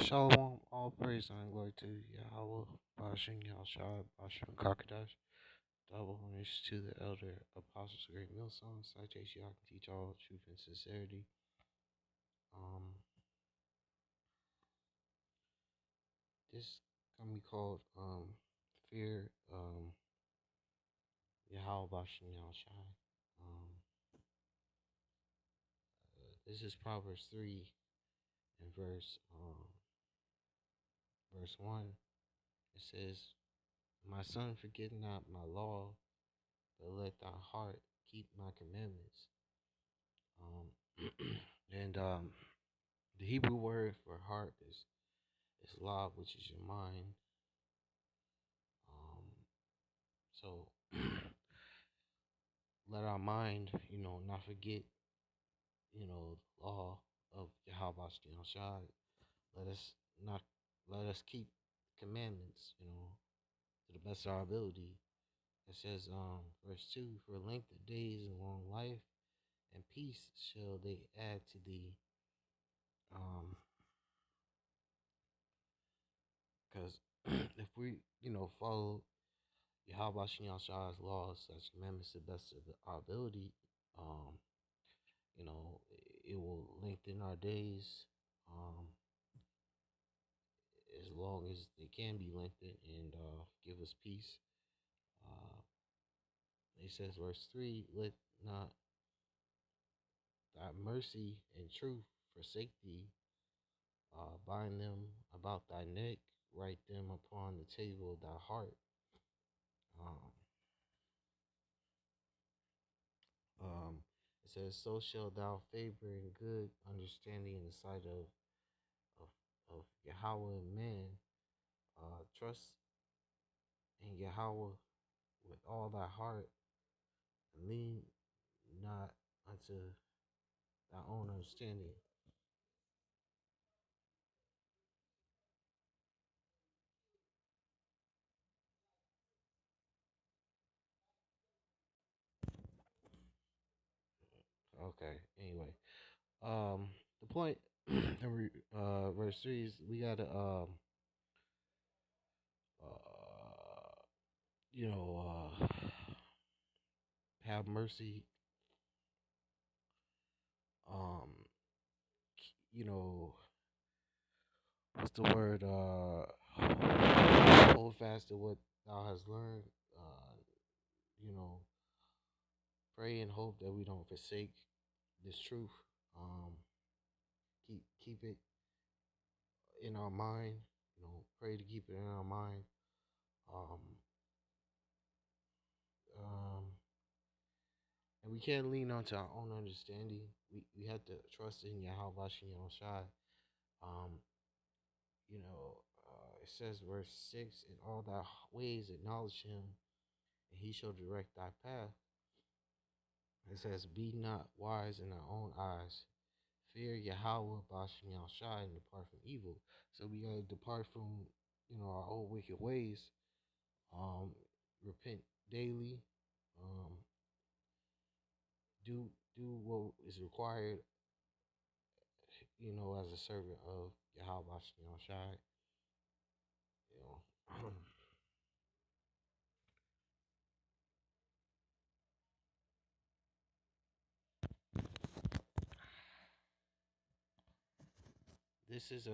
Shalom, all praise and glory to Yahawah, Bahasham, Yahawashi, Bahasham, Kakadash. Double homage to the elder apostles of Great Millstone. Citation, I can teach all truth and sincerity. Um, this can be called fear. Yahawah, Bahasham, Yahawashi. Um, this is Proverbs 3 and verse 1. It says, "My son, forget not my law, but let thy heart keep my commandments." Um, and the Hebrew word for heart is lav, which is your mind. Um, so let our mind, not forget, the law of Yahawashi. Let us not let us keep commandments, to the best of our ability. It says, verse 2, for length of days and long life and peace shall they add to thee. Because if we, follow Yahawashi Yahshua's laws, such commandments to the best of our ability, um, you know, it will lengthen our days, um, as long as they can be lengthened, and give us peace. Uh, it says, verse 3, let not thy mercy and truth forsake thee. Bind them about thy neck, write them upon the table of thy heart. Um, Um, it says, "So shall thou favor and good understanding in the sight of, of Yahawah and man. Trust in Yahawah with all thy heart, and lean not unto thy own understanding." Okay. Anyway, the point in verse 3 is we gotta uh, you know have mercy. Um, you know what's the word? Hold fast to what thou hast learned. You know, pray and hope that we don't forsake this truth. Um, keep it in our mind. Pray to keep it in our mind. Um, um, and we can't lean onto our own understanding. We have to trust in Yahawashi Shai. Um, it says verse 6, in all thy ways acknowledge him, and he shall direct thy path. It says, be not wise in our own eyes. Fear Yahawah, Bashim Shai, and depart from evil. So we gotta depart from, our old wicked ways. Um, repent daily. Um, do what is required, as a servant of Yahawah, Bashim Shai. You know. This is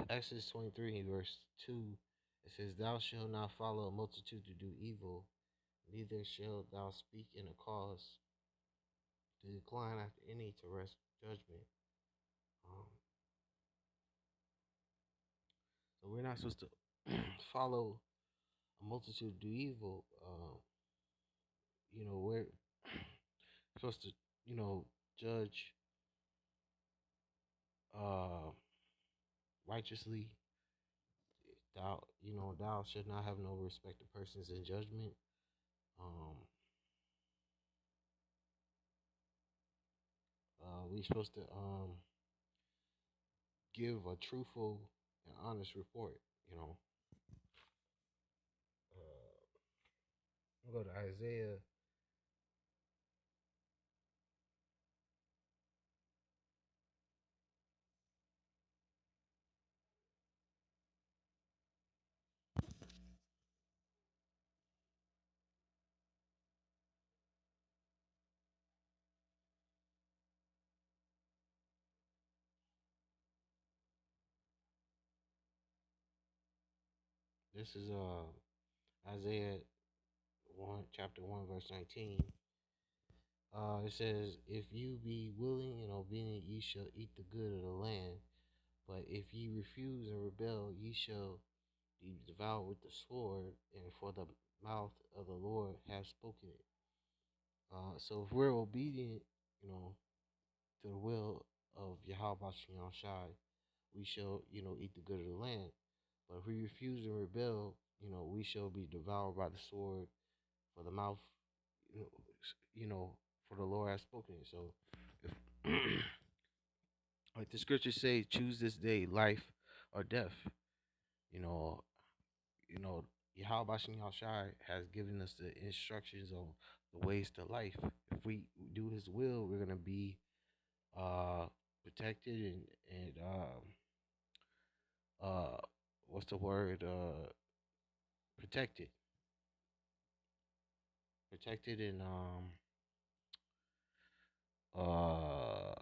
Exodus 23 verse 2. It says, "Thou shalt not follow a multitude to do evil, neither shalt thou speak in a cause to decline after any to rest judgment." Um, so we're not supposed to follow a multitude to do evil. We're supposed to, judge uh, righteously. Thou should not have no respect to persons in judgment. Um, we're supposed to give a truthful and honest report. You know, we'll go to Isaiah. This is Isaiah 1, chapter 1, verse 19. It says, "If you be willing and obedient, ye shall eat the good of the land. But if ye refuse and rebel, ye shall be devoured with the sword. And for the mouth of the Lord has spoken it." So if we're obedient, to the will of Yahawah Shai, we shall, eat the good of the land. But if we refuse and rebel, we shall be devoured by the sword. For the mouth, you know, you know, for the Lord has spoken it. So, if, like the scriptures say, choose this day life or death. You know, Yahweh Shai has given us the instructions on the ways to life. If we do His will, we're gonna be uh protected and what's the word protected, and uh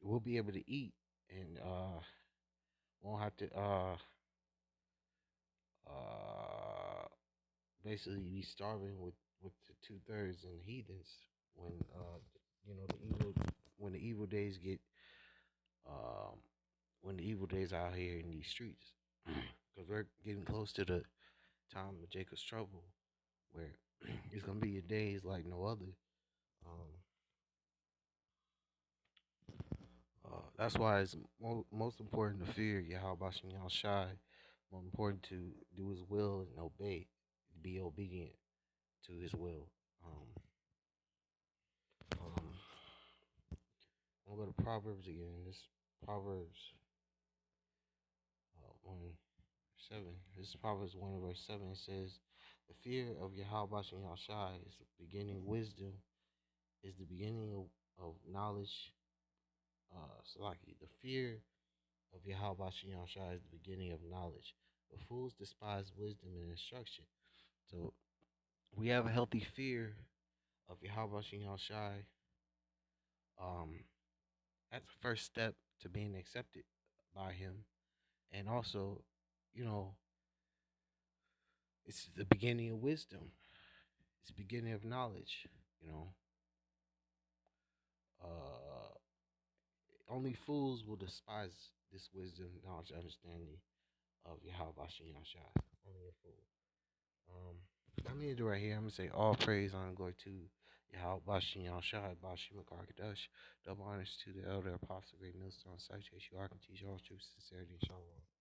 we'll be able to eat and won't have to uh basically be starving with the 2/3 and heathens when the evil when the evil days get um when the evil days out here in these streets, because we're getting close to the time of Jacob's trouble, where it's gonna be a days like no other. Um, that's why it's most important to fear Yahweh Shai. More important to do His will and obey, be obedient to His will. Um, um, I'm gonna go to Proverbs again. This Proverbs 1:7. This is Proverbs 1 verse 7. It says, "The fear of Yahweh Shai is the beginning wisdom, is the beginning of knowledge." Salaki, the fear of Yahweh Shai is the beginning of knowledge. But fools despise wisdom and instruction. So we have a healthy fear of Yahweh Shai. Um, that's the first step to being accepted by Him, and also, you know, it's the beginning of wisdom. It's the beginning of knowledge. You know, uh, only fools will despise this wisdom, knowledge, understanding of Yahweh Shai. Only a fool. I'm gonna do right here. I'm gonna say all praise, honor, and glory to Yahweh Shai, Bashim Karkadash. Double honors to the elder apostle, great millstone, citation, you are can teach all truth, sincerity, and shalom.